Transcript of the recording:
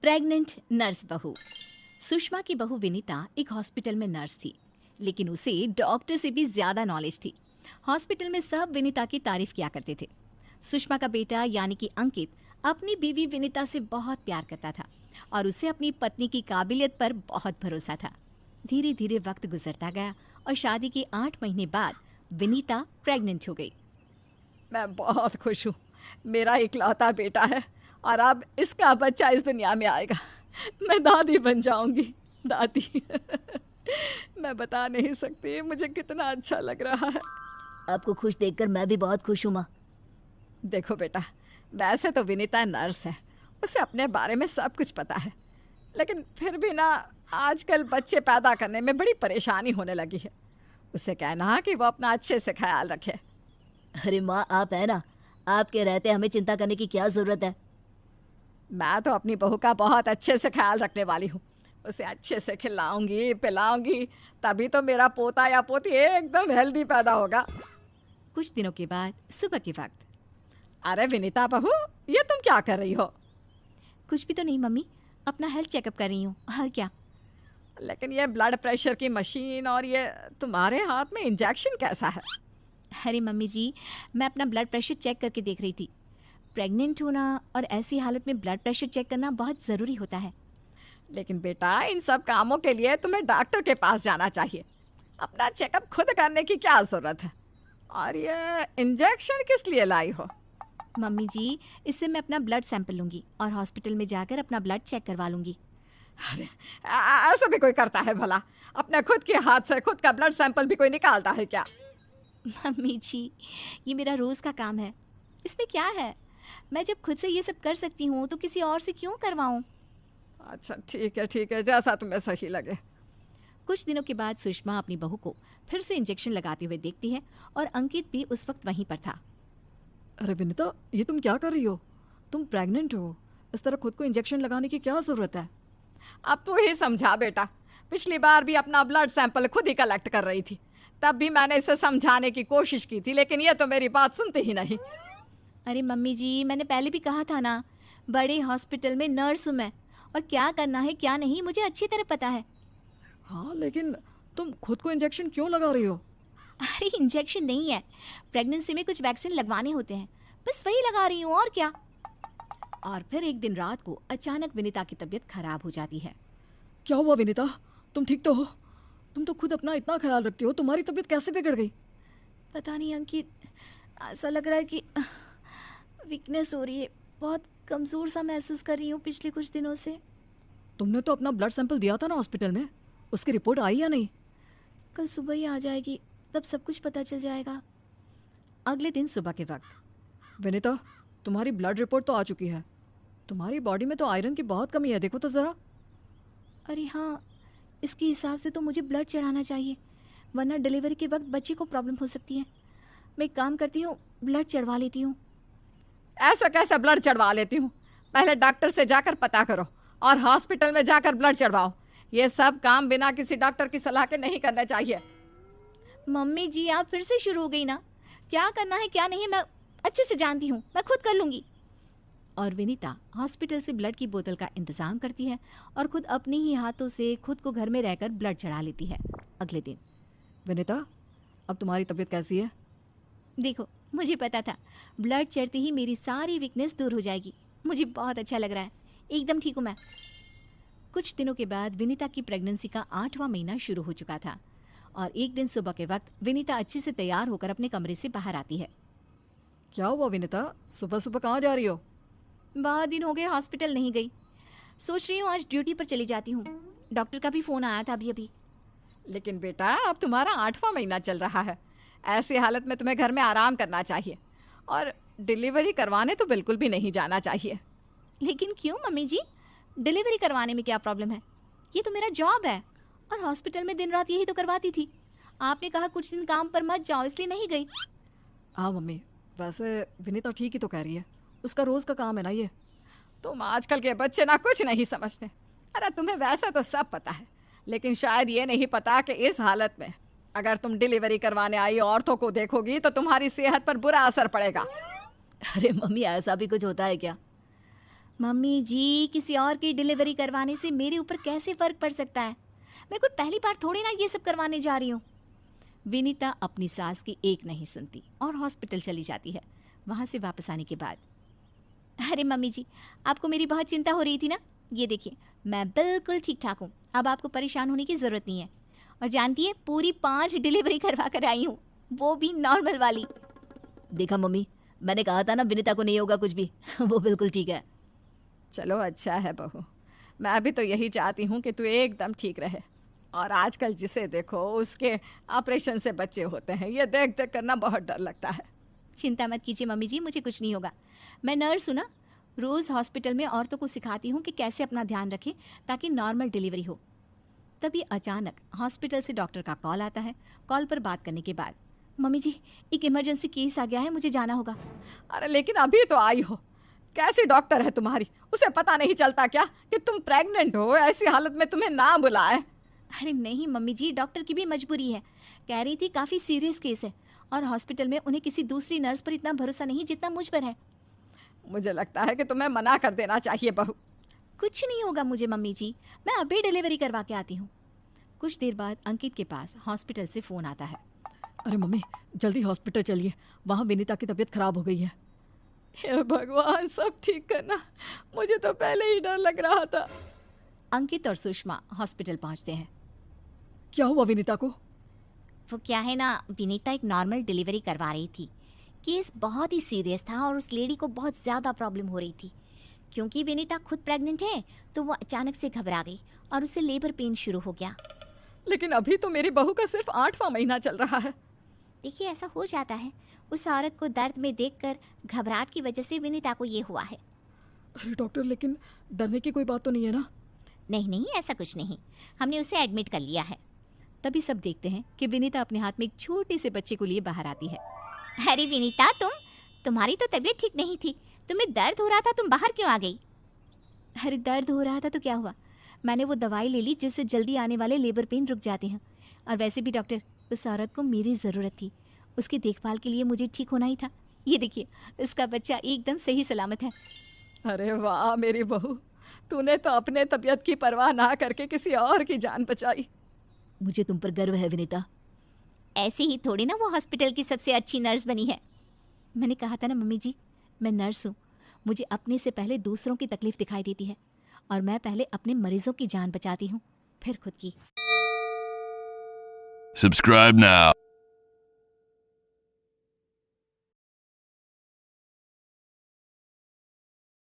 Pregnant nurse बहू। सुषमा की बहू विनीता एक हॉस्पिटल में नर्स थी, लेकिन उसे डॉक्टर से भी ज्यादा नॉलेज थी। हॉस्पिटल में सब विनीता की तारीफ किया करते थे। सुषमा का बेटा यानी कि अंकित अपनी बीवी विनीता से बहुत प्यार करता था और उसे अपनी पत्नी की काबिलियत पर बहुत भरोसा था। धीरे धीरे वक्त गुजरता गया और शादी के 8 महीने बाद विनीता प्रेग्नेंट हो गई। मैं बहुत खुश हूँ। मेरा इकलौता बेटा है और अब इसका बच्चा इस दुनिया में आएगा। मैं दादी बन जाऊंगी। दादी मैं बता नहीं सकती मुझे कितना अच्छा लग रहा है। आपको खुश देखकर मैं भी बहुत खुश हूँ माँ। देखो बेटा, वैसे तो विनीता नर्स है, उसे अपने बारे में सब कुछ पता है, लेकिन फिर भी ना आजकल बच्चे पैदा करने में बड़ी परेशानी होने लगी है। उसे कहना कि वो अपना अच्छे से ख्याल रखे। अरे माँ, आप है ना, आपके रहते हमें चिंता करने की क्या जरूरत है। मैं तो अपनी बहू का बहुत अच्छे से ख्याल रखने वाली हूँ। उसे अच्छे से खिलाऊंगी पिलाऊंगी, तभी तो मेरा पोता या पोती एकदम हेल्दी पैदा होगा। कुछ दिनों के बाद सुबह के वक्त। अरे विनीता बहू, ये तुम क्या कर रही हो? कुछ भी तो नहीं मम्मी, अपना हेल्थ चेकअप कर रही हूँ। और क्या? लेकिन ये ब्लड प्रेशर की मशीन और ये तुम्हारे हाथ में इंजेक्शन कैसा है? अरे मम्मी जी, मैं अपना ब्लड प्रेशर चेक करके देख रही थी। प्रेग्नेंट होना और ऐसी हालत में ब्लड प्रेशर चेक करना बहुत ज़रूरी होता है। लेकिन बेटा, इन सब कामों के लिए तुम्हें डॉक्टर के पास जाना चाहिए। अपना चेकअप खुद करने की क्या ज़रूरत है? और ये इंजेक्शन किस लिए लाई हो? मम्मी जी, इससे मैं अपना ब्लड सैंपल लूँगी और हॉस्पिटल में जाकर अपना ब्लड चेक करवा लूँगी। अरे ऐसा भी कोई करता है भला? अपने खुद के हाथ से खुद का ब्लड सैंपल भी कोई निकालता है क्या? मम्मी जी, ये मेरा रोज़ का काम है, इसमें क्या है? मैं जब खुद से ये सब कर सकती हूँ तो किसी और से क्यों करवाऊँ? अच्छा ठीक है, जैसा तुम्हें सही लगे। कुछ दिनों के बाद सुषमा अपनी बहू को फिर से इंजेक्शन लगाते हुए देखती है और अंकित भी उस वक्त वहीं पर था। अरे विनीता, ये तुम क्या कर रही हो? तुम प्रेग्नेंट हो, इस तरह खुद को इंजेक्शन लगाने की क्या ज़रूरत है? अब तू ही समझा बेटा। पिछली बार भी अपना ब्लड सैंपल खुद ही कलेक्ट कर रही थी, तब भी मैंने इसे समझाने की कोशिश की थी, लेकिन ये तो मेरी बात सुनती ही नहीं। अरे मम्मी जी, मैंने पहले भी कहा था ना, बड़े हॉस्पिटल में नर्स हूँ मैं, और क्या करना है क्या नहीं मुझे अच्छी तरह पता है। हाँ, लेकिन तुम खुद को इंजेक्शन क्यों लगा रही हो? अरे इंजेक्शन नहीं है, प्रेगनेंसी में कुछ वैक्सीन लगवाने होते हैं, बस वही लगा रही हूँ, और क्या। और फिर एक दिन रात को अचानक विनीता की तबीयत खराब हो जाती है। क्या हुआ विनीता? तुम ठीक तो हो? तुम तो खुद अपना इतना ख्याल रखती हो, तुम्हारी तबीयत कैसे बिगड़ गई? पता नहीं अंकित, ऐसा लग रहा है कि वीकनेस हो रही है, बहुत कमज़ोर सा महसूस कर रही हूँ पिछले कुछ दिनों से। तुमने तो अपना ब्लड सैंपल दिया था ना हॉस्पिटल में, उसकी रिपोर्ट आई या नहीं? कल सुबह ही आ जाएगी, तब सब कुछ पता चल जाएगा। अगले दिन सुबह के वक्त। विनीता, तुम्हारी ब्लड रिपोर्ट तो आ चुकी है। तुम्हारी बॉडी में तो आयरन की बहुत कमी है, देखो तो ज़रा। अरे हाँ, इसके हिसाब से तो मुझे ब्लड चढ़ाना चाहिए, वरना डिलीवरी के वक्त बच्चे को प्रॉब्लम हो सकती है। मैं एक काम करती हूँ, ब्लड चढ़वा लेती हूँ। ऐसा कैसे ब्लड चढ़वा लेती हूँ? पहले डॉक्टर से जाकर पता करो और हॉस्पिटल में जाकर ब्लड चढ़वाओ। ये सब काम बिना किसी डॉक्टर की सलाह के नहीं करना चाहिए। मम्मी जी, आप फिर से शुरू हो गई ना। क्या करना है क्या नहीं मैं अच्छे से जानती हूँ, मैं खुद कर लूँगी। और विनीता हॉस्पिटल से ब्लड की बोतल का इंतज़ाम करती है और खुद अपने ही हाथों से खुद को घर में रहकर ब्लड चढ़ा लेती है। अगले दिन। विनीता, अब तुम्हारी तबीयत कैसी है? देखो, मुझे पता था ब्लड चढ़ते ही मेरी सारी वीकनेस दूर हो जाएगी। मुझे बहुत अच्छा लग रहा है, एकदम ठीक हूँ मैं। कुछ दिनों के बाद विनीता की प्रेगनेंसी का 8वां महीना शुरू हो चुका था और एक दिन सुबह के वक्त विनीता अच्छे से तैयार होकर अपने कमरे से बाहर आती है। क्या हुआ विनीता, सुबह सुबह कहाँ जा रही हो? बहुत दिन हो गए हॉस्पिटल नहीं गई, सोच रही हूँ आज ड्यूटी पर चली जाती हूँ। डॉक्टर का भी फ़ोन आया था अभी अभी। लेकिन बेटा, अब तुम्हारा 8वां महीना चल रहा है, ऐसी हालत में तुम्हें घर में आराम करना चाहिए और डिलीवरी करवाने तो बिल्कुल भी नहीं जाना चाहिए। लेकिन क्यों मम्मी जी, डिलीवरी करवाने में क्या प्रॉब्लम है? ये तो मेरा जॉब है और हॉस्पिटल में दिन रात यही तो करवाती थी। आपने कहा कुछ दिन काम पर मत जाओ, इसलिए नहीं गई। हाँ मम्मी, वैसे विनीता ठीक ही तो कह रही है, उसका रोज़ का काम है ना ये। तुम आजकल के बच्चे ना कुछ नहीं समझते। अरे तुम्हें वैसा तो सब पता है, लेकिन शायद ये नहीं पता कि इस हालत में अगर तुम डिलीवरी करवाने आई औरतों को देखोगी तो तुम्हारी सेहत पर बुरा असर पड़ेगा। अरे मम्मी, ऐसा भी कुछ होता है क्या? मम्मी जी, किसी और की डिलीवरी करवाने से मेरे ऊपर कैसे फर्क पड़ सकता है? मैं कोई पहली बार थोड़ी ना ये सब करवाने जा रही हूँ। विनीता अपनी सास की एक नहीं सुनती और हॉस्पिटल चली जाती है। वहाँ से वापस आने के बाद, अरे मम्मी जी, आपको मेरी बहुत चिंता हो रही थी ना? ये देखिए, मैं बिल्कुल ठीक ठाक हूँ, अब आपको परेशान होने की ज़रूरत नहीं है। और जानती है, पूरी 5 डिलीवरी करवा कर आई हूँ, वो भी नॉर्मल वाली। देखा मम्मी, मैंने कहा था ना विनीता को नहीं होगा कुछ भी। वो बिल्कुल ठीक है। चलो अच्छा है बहू, मैं भी तो यही चाहती हूँ कि तू एकदम ठीक रहे। और आजकल जिसे देखो उसके ऑपरेशन से बच्चे होते हैं, ये देख देख करना बहुत डर लगता है। चिंता मत कीजिए मम्मी जी, मुझे कुछ नहीं होगा। मैं नर्स हूँ ना, रोज़ हॉस्पिटल में औरतों को सिखाती हूँ कि कैसे अपना ध्यान रखें ताकि नॉर्मल डिलीवरी हो। तभी अचानक हॉस्पिटल से डॉक्टर का कॉल आता है। कॉल पर बात करने के बाद, मम्मी जी, एक इमरजेंसी केस आ गया है, मुझे जाना होगा। अरे लेकिन अभी तो आई हो, कैसी डॉक्टर है तुम्हारी? उसे पता नहीं चलता क्या कि तुम प्रेग्नेंट हो? ऐसी हालत में तुम्हें ना बुलाए। अरे नहीं मम्मी जी, डॉक्टर की भी मजबूरी है। कह रही थी काफ़ी सीरियस केस है और हॉस्पिटल में उन्हें किसी दूसरी नर्स पर इतना भरोसा नहीं जितना मुझ पर है। मुझे लगता है कि तुम्हें मना कर देना चाहिए बहू। कुछ नहीं होगा मुझे मम्मी जी, मैं अभी डिलीवरी करवा के आती हूँ। कुछ देर बाद अंकित के पास हॉस्पिटल से फ़ोन आता है। अरे मम्मी, जल्दी हॉस्पिटल चलिए, वहाँ विनीता की तबीयत खराब हो गई है। हे भगवान, सब ठीक करना, मुझे तो पहले ही डर लग रहा था। अंकित और सुषमा हॉस्पिटल पहुँचते हैं। क्या हुआ विनीता को? वो क्या है ना, विनीता एक नॉर्मल डिलीवरी करवा रही थी। केस बहुत ही सीरियस था और उस लेडी को बहुत ज़्यादा प्रॉब्लम हो रही थी। क्योंकि विनीता खुद प्रेग्नेंट है तो वो अचानक से घबरा गई और उसे लेबर पेन शुरू हो गया। लेकिन अभी तो मेरी बहू का सिर्फ 8वां महीना चल रहा है। देखिए, ऐसा हो जाता है, उस औरत को दर्द में देखकर घबराहट की वजह से विनीता को ये हुआ है। अरे डॉक्टर, लेकिन डरने की कोई बात तो नहीं है ना? नहीं नहीं, ऐसा कुछ नहीं, हमने उसे एडमिट कर लिया है। तभी सब देखते हैं कि विनीता अपने हाथ में एक छोटे से बच्चे को लिए बाहर आती है। अरे विनीता, तुम्हारी तो तबीयत ठीक नहीं थी, तुम्हें दर्द हो रहा था, तुम बाहर क्यों आ गई? अरे दर्द हो रहा था तो क्या हुआ, मैंने वो दवाई ले ली जिससे जल्दी आने वाले लेबर पेन रुक जाते हैं। और वैसे भी डॉक्टर, उस औरत को मेरी ज़रूरत थी, उसकी देखभाल के लिए मुझे ठीक होना ही था। ये देखिए, उसका बच्चा एकदम सही सलामत है। अरे वाह मेरी बहू, तूने तो अपने तबीयत की परवाह ना करके किसी और की जान बचाई। मुझे तुम पर गर्व है विनीता। ऐसे ही थोड़ी ना वो हॉस्पिटल की सबसे अच्छी नर्स बनी है। मैंने कहा था ना मम्मी जी, मैं नर्स हूँ, मुझे अपने से पहले दूसरों की तकलीफ दिखाई देती है और मैं पहले अपने मरीजों की जान बचाती हूँ, फिर खुद की। Subscribe now.